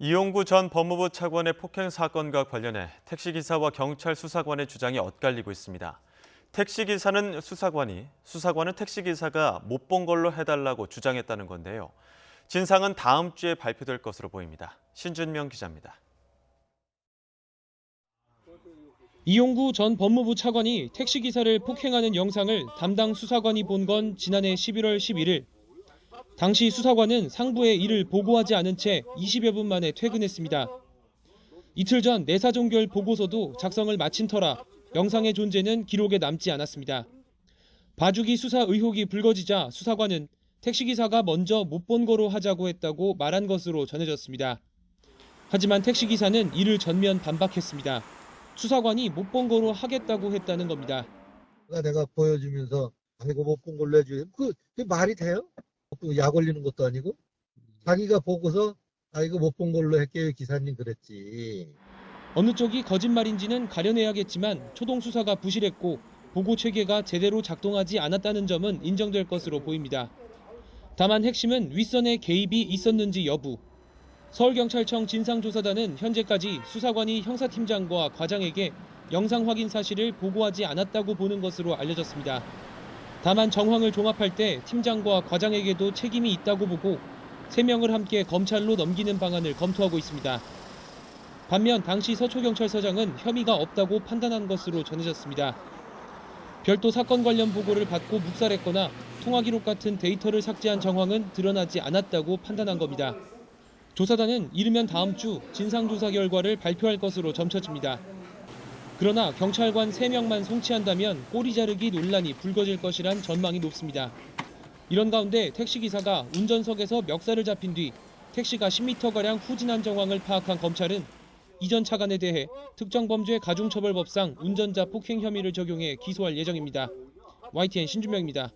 이용구 전 법무부 차관의 폭행 사건과 관련해 택시기사와 경찰 수사관의 주장이 엇갈리고 있습니다. 택시기사는 수사관은 택시기사가 못 본 걸로 해달라고 주장했다는 건데요. 진상은 다음 주에 발표될 것으로 보입니다. 신준명 기자입니다. 이용구 전 법무부 차관이 택시기사를 폭행하는 영상을 담당 수사관이 본 건 지난해 11월 11일. 당시 수사관은 상부에 이를 보고하지 않은 채 20여 분 만에 퇴근했습니다. 이틀 전 내사종결 보고서도 작성을 마친 터라 영상의 존재는 기록에 남지 않았습니다. 봐주기 수사 의혹이 불거지자 수사관은 택시기사가 먼저 못 본 거로 하자고 했다고 말한 것으로 전해졌습니다. 하지만 택시기사는 이를 전면 반박했습니다. 수사관이 못 본 거로 하겠다고 했다는 겁니다. 내가 보여주면서 아이고 못 본 걸로 해줘요. 그게 말이 돼요? 약 올리는 것도 아니고 자기가 보고서 이거 못 본 걸로 할게요 기사님 그랬지. 어느 쪽이 거짓말인지는 가려내야겠지만 초동 수사가 부실했고 보고 체계가 제대로 작동하지 않았다는 점은 인정될 것으로 보입니다. 다만 핵심은 윗선의 개입이 있었는지 여부. 서울경찰청 진상조사단은 현재까지 수사관이 형사팀장과 과장에게 영상 확인 사실을 보고하지 않았다고 보는 것으로 알려졌습니다. 다만 정황을 종합할 때 팀장과 과장에게도 책임이 있다고 보고 3명을 함께 검찰로 넘기는 방안을 검토하고 있습니다. 반면 당시 서초경찰서장은 혐의가 없다고 판단한 것으로 전해졌습니다. 별도 사건 관련 보고를 받고 묵살했거나 통화 기록 같은 데이터를 삭제한 정황은 드러나지 않았다고 판단한 겁니다. 조사단은 이르면 다음 주 진상조사 결과를 발표할 것으로 점쳐집니다. 그러나 경찰관 3명만 송치한다면 꼬리 자르기 논란이 불거질 것이란 전망이 높습니다. 이런 가운데 택시기사가 운전석에서 멱살을 잡힌 뒤 택시가 10m가량 후진한 정황을 파악한 검찰은 이전 차관에 대해 특정범죄 가중처벌법상 운전자 폭행 혐의를 적용해 기소할 예정입니다. YTN 신준명입니다.